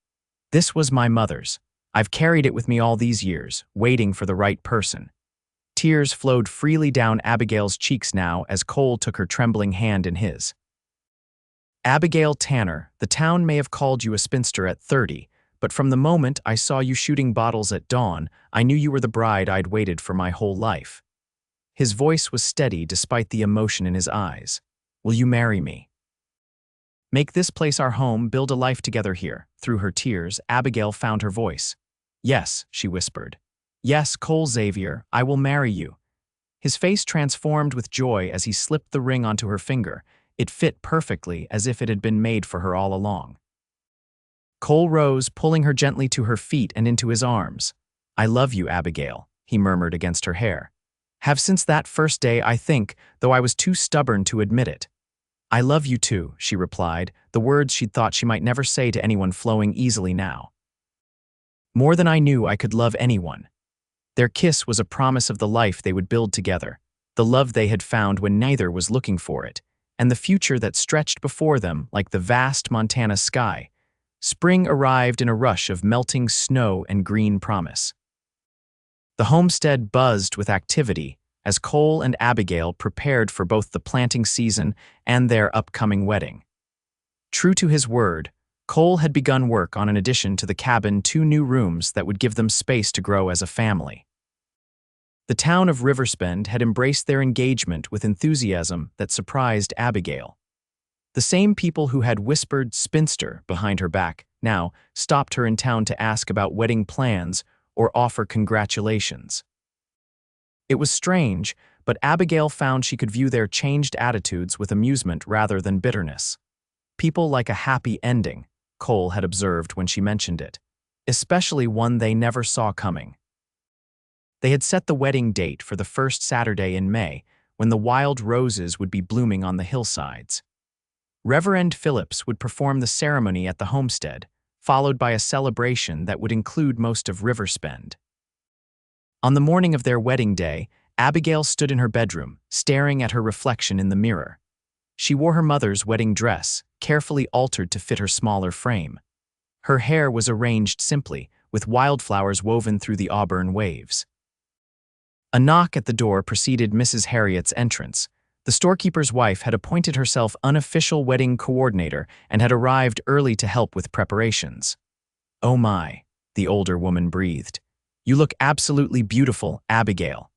"This was my mother's. I've carried it with me all these years, waiting for the right person." Tears flowed freely down Abigail's cheeks now as Cole took her trembling hand in his. "Abigail Tanner, the town may have called you a spinster at 30, but from the moment I saw you shooting bottles at dawn, I knew you were the bride I'd waited for my whole life." His voice was steady despite the emotion in his eyes. "Will you marry me? Make this place our home, build a life together here." Through her tears, Abigail found her voice. "Yes," she whispered. "Yes, Cole Xavier, I will marry you." His face transformed with joy as he slipped the ring onto her finger. It fit perfectly, as if it had been made for her all along. Cole rose, pulling her gently to her feet and into his arms. "I love you, Abigail," he murmured against her hair. "Have since that first day, I think, though I was too stubborn to admit it." "I love you too," she replied, the words she'd thought she might never say to anyone flowing easily now. "More than I knew I could love anyone." Their kiss was a promise of the life they would build together, the love they had found when neither was looking for it, and the future that stretched before them like the vast Montana sky, Spring arrived in a rush of melting snow and green promise. The homestead buzzed with activity as Cole and Abigail prepared for both the planting season and their upcoming wedding. True to his word, Cole had begun work on an addition to the cabin, 2 new rooms that would give them space to grow as a family. The town of Riverspend had embraced their engagement with enthusiasm that surprised Abigail. The same people who had whispered "Spinster" behind her back now stopped her in town to ask about wedding plans or offer congratulations. It was strange, but Abigail found she could view their changed attitudes with amusement rather than bitterness. People like a happy ending, Cole had observed when she mentioned it, especially one they never saw coming. They had set the wedding date for the first Saturday in May, when the wild roses would be blooming on the hillsides. Reverend Phillips would perform the ceremony at the homestead, followed by a celebration that would include most of Riverspend. On the morning of their wedding day, Abigail stood in her bedroom, staring at her reflection in the mirror. She wore her mother's wedding dress, carefully altered to fit her smaller frame. Her hair was arranged simply, with wildflowers woven through the auburn waves. A knock at the door preceded Mrs. Harriet's entrance. The storekeeper's wife had appointed herself unofficial wedding coordinator and had arrived early to help with preparations. "Oh my," the older woman breathed. "You look absolutely beautiful, Abigail."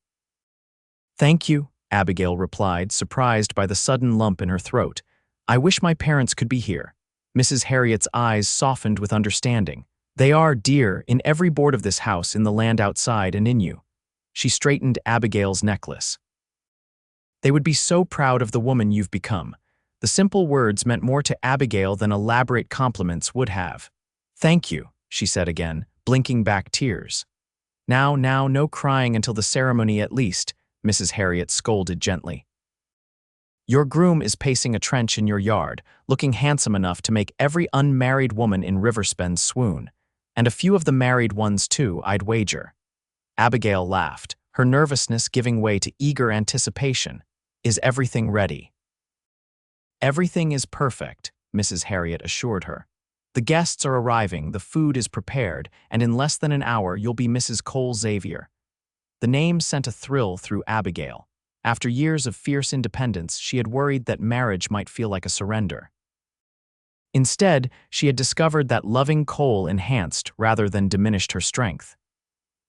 "Thank you," Abigail replied, surprised by the sudden lump in her throat. "I wish my parents could be here." Mrs. Harriet's eyes softened with understanding. "They are, dear, in every board of this house, in the land outside, and in you." She straightened Abigail's necklace. "They would be so proud of the woman you've become." The simple words meant more to Abigail than elaborate compliments would have. "Thank you," she said again, blinking back tears. Now, no crying until the ceremony at least," Mrs. Harriet scolded gently. "Your groom is pacing a trench in your yard, looking handsome enough to make every unmarried woman in Riverspend swoon. And a few of the married ones too, I'd wager." Abigail laughed, her nervousness giving way to eager anticipation. "Is everything ready?" "Everything is perfect," Mrs. Harriet assured her. "The guests are arriving, the food is prepared, and in less than an hour you'll be Mrs. Cole Xavier." The name sent a thrill through Abigail. After years of fierce independence, she had worried that marriage might feel like a surrender. Instead, she had discovered that loving Cole enhanced rather than diminished her strength.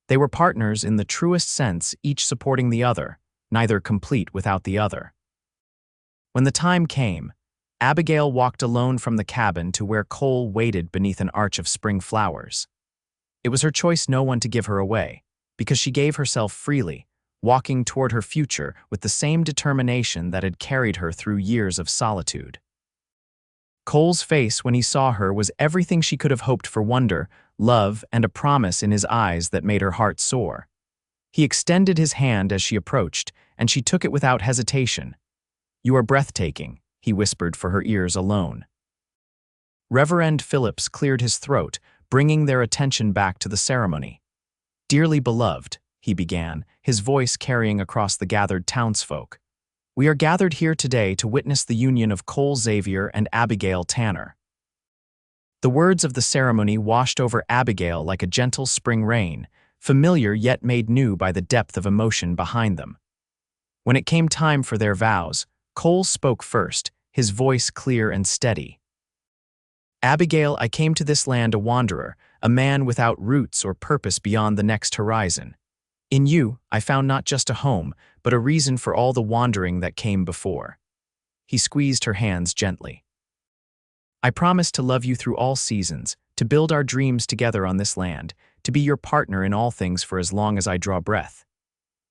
They were partners in the truest sense, each supporting the other, neither complete without the other. When the time came, Abigail walked alone from the cabin to where Cole waited beneath an arch of spring flowers. It was her choice, no one to give her away, because she gave herself freely, walking toward her future with the same determination that had carried her through years of solitude. Cole's face when he saw her was everything she could have hoped for: wonder, love, and a promise in his eyes that made her heart soar. He extended his hand as she approached, and she took it without hesitation. "You are breathtaking," he whispered for her ears alone. Reverend Phillips cleared his throat, bringing their attention back to the ceremony. "Dearly beloved," he began, his voice carrying across the gathered townsfolk, "we are gathered here today to witness the union of Cole Xavier and Abigail Tanner." The words of the ceremony washed over Abigail like a gentle spring rain, familiar yet made new by the depth of emotion behind them. When it came time for their vows, Cole spoke first, his voice clear and steady. "Abigail, I came to this land a wanderer, a man without roots or purpose beyond the next horizon. In you, I found not just a home, but a reason for all the wandering that came before." He squeezed her hands gently. "I promise to love you through all seasons, to build our dreams together on this land, to be your partner in all things for as long as I draw breath."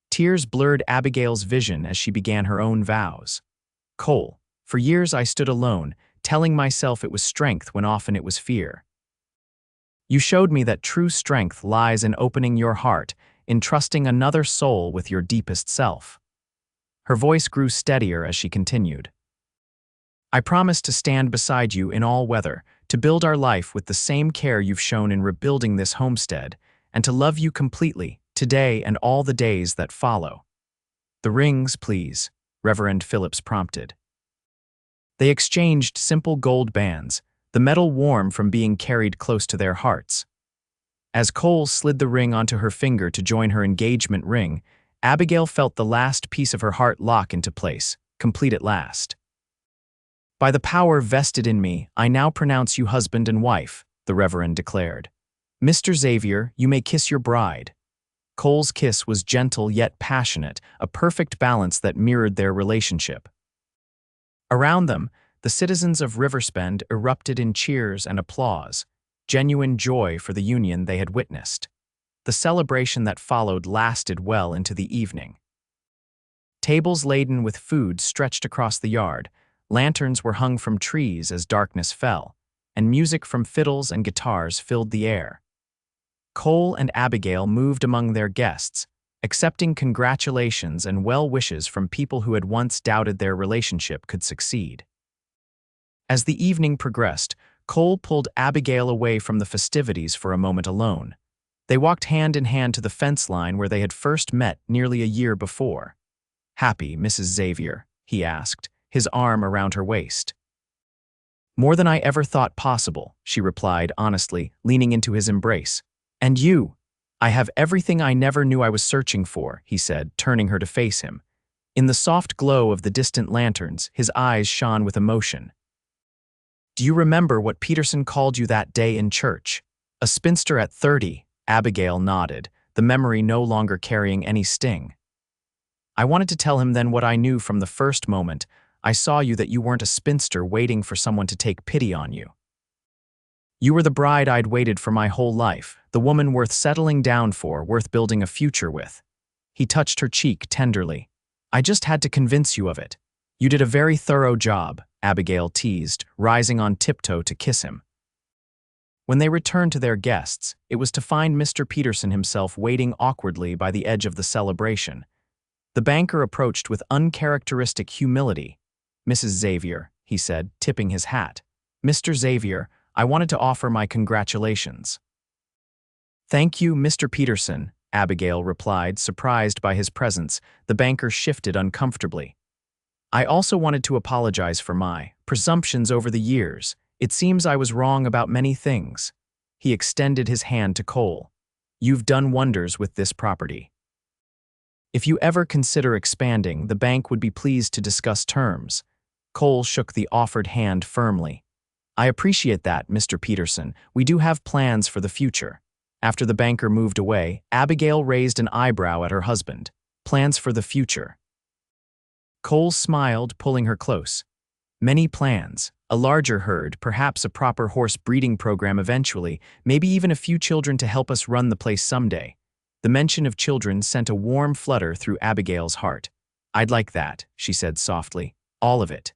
Tears blurred Abigail's vision as she began her own vows. "Cole, for years I stood alone, telling myself it was strength when often it was fear. You showed me that true strength lies in opening your heart, in trusting another soul with your deepest self." Her voice grew steadier as she continued. "I promise to stand beside you in all weather, to build our life with the same care you've shown in rebuilding this homestead, and to love you completely, today and all the days that follow." "The rings, please," Reverend Phillips prompted. They exchanged simple gold bands, the metal warm from being carried close to their hearts. As Cole slid the ring onto her finger to join her engagement ring, Abigail felt the last piece of her heart lock into place, complete at last. "By the power vested in me, I now pronounce you husband and wife," the Reverend declared. "Mr. Xavier, you may kiss your bride." Cole's kiss was gentle yet passionate, a perfect balance that mirrored their relationship. Around them, the citizens of Riverspend erupted in cheers and applause, genuine joy for the union they had witnessed. The celebration that followed lasted well into the evening. Tables laden with food stretched across the yard, lanterns were hung from trees as darkness fell, and music from fiddles and guitars filled the air. Cole and Abigail moved among their guests, accepting congratulations and well wishes from people who had once doubted their relationship could succeed. As the evening progressed, Cole pulled Abigail away from the festivities for a moment alone. They walked hand in hand to the fence line where they had first met nearly a year before. "Happy, Mrs. Xavier?" he asked, his arm around her waist. "More than I ever thought possible," she replied honestly, leaning into his embrace. "And you?" "I have everything I never knew I was searching for," he said, turning her to face him. In the soft glow of the distant lanterns, his eyes shone with emotion. "Do you remember what Peterson called you that day in church? A spinster at 30, Abigail nodded, the memory no longer carrying any sting. "I wanted to tell him then what I knew from the first moment I saw you, that you weren't a spinster waiting for someone to take pity on you. You were the bride I'd waited for my whole life, the woman worth settling down for, worth building a future with." He touched her cheek tenderly. "I just had to convince you of it. You did a very thorough job," Abigail teased, rising on tiptoe to kiss him. When they returned to their guests, it was to find Mr. Peterson himself waiting awkwardly by the edge of the celebration. The banker approached with uncharacteristic humility. "Mrs. Xavier," he said, tipping his hat. "Mr. Xavier, I wanted to offer my congratulations." "Thank you, Mr. Peterson," Abigail replied, surprised by his presence. The banker shifted uncomfortably. "I also wanted to apologize for my presumptions over the years. It seems I was wrong about many things." He extended his hand to Cole. "You've done wonders with this property. If you ever consider expanding, the bank would be pleased to discuss terms." Cole shook the offered hand firmly. "I appreciate that, Mr. Peterson. We do have plans for the future." After the banker moved away, Abigail raised an eyebrow at her husband. "Plans for the future?" Cole smiled, pulling her close. "Many plans. A larger herd, perhaps a proper horse breeding program eventually, maybe even a few children to help us run the place someday." The mention of children sent a warm flutter through Abigail's heart. "I'd like that," she said softly. "All of it."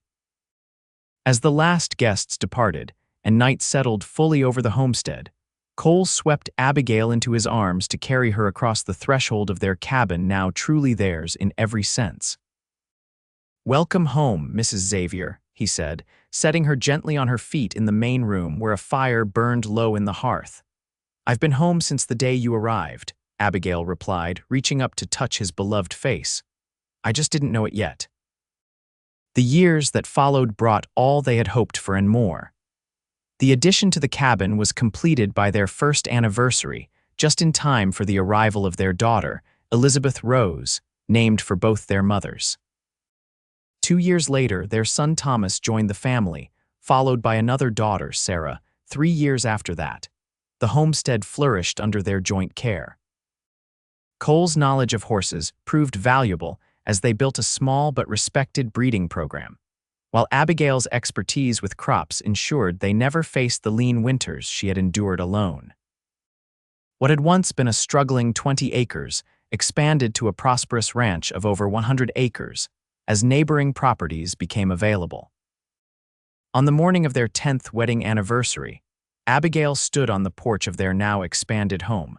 As the last guests departed, and night settled fully over the homestead, Cole swept Abigail into his arms to carry her across the threshold of their cabin, now truly theirs in every sense. "Welcome home, Mrs. Xavier," he said, setting her gently on her feet in the main room where a fire burned low in the hearth. "I've been home since the day you arrived," Abigail replied, reaching up to touch his beloved face. "I just didn't know it yet." The years that followed brought all they had hoped for and more. The addition to the cabin was completed by their first anniversary, just in time for the arrival of their daughter, Elizabeth Rose, named for both their mothers. 2 years later, their son Thomas joined the family, followed by another daughter, Sarah. 3 years after that, the homestead flourished under their joint care. Cole's knowledge of horses proved valuable as they built a small but respected breeding program, while Abigail's expertise with crops ensured they never faced the lean winters she had endured alone. What had once been a struggling 20 acres expanded to a prosperous ranch of over 100 acres as neighboring properties became available. On the morning of their 10th wedding anniversary, Abigail stood on the porch of their now expanded home,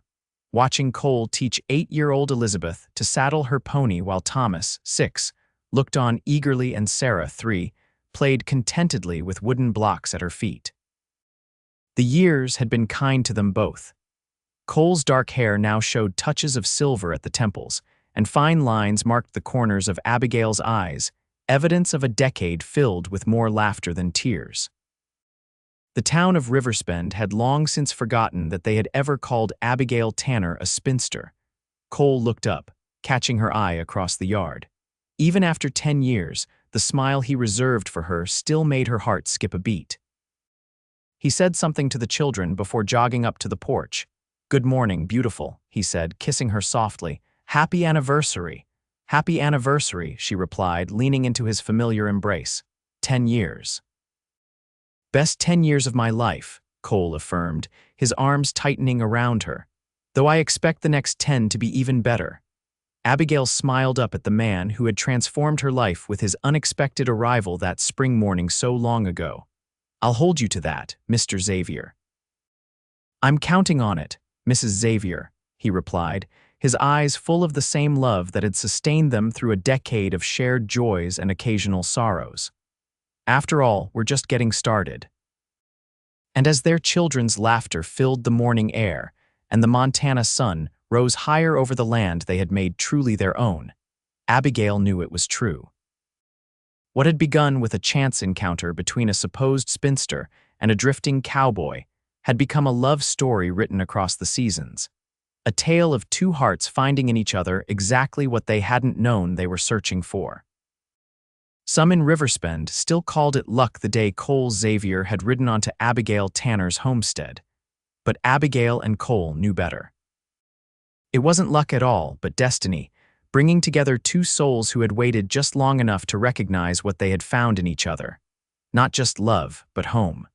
watching Cole teach 8-year-old Elizabeth to saddle her pony while Thomas, 6, looked on eagerly and Sarah, 3, played contentedly with wooden blocks at her feet. The years had been kind to them both. Cole's dark hair now showed touches of silver at the temples, and fine lines marked the corners of Abigail's eyes, evidence of a decade filled with more laughter than tears. The town of Riverspend had long since forgotten that they had ever called Abigail Tanner a spinster. Cole looked up, catching her eye across the yard. Even after 10 years, the smile he reserved for her still made her heart skip a beat. He said something to the children before jogging up to the porch. "Good morning, beautiful," he said, kissing her softly. "Happy anniversary." "Happy anniversary," she replied, leaning into his familiar embrace. 10 years. "Best 10 years of my life," Cole affirmed, his arms tightening around her. "Though I expect the next 10 to be even better." Abigail smiled up at the man who had transformed her life with his unexpected arrival that spring morning so long ago. "I'll hold you to that, Mr. Xavier." "I'm counting on it, Mrs. Xavier," he replied, his eyes full of the same love that had sustained them through a decade of shared joys and occasional sorrows. "After all, we're just getting started." And as their children's laughter filled the morning air, and the Montana sun rose higher over the land they had made truly their own, Abigail knew it was true. What had begun with a chance encounter between a supposed spinster and a drifting cowboy had become a love story written across the seasons, a tale of two hearts finding in each other exactly what they hadn't known they were searching for. Some in Riverspend still called it luck the day Cole Xavier had ridden onto Abigail Tanner's homestead, but Abigail and Cole knew better. It wasn't luck at all, but destiny, bringing together two souls who had waited just long enough to recognize what they had found in each other. Not just love, but home.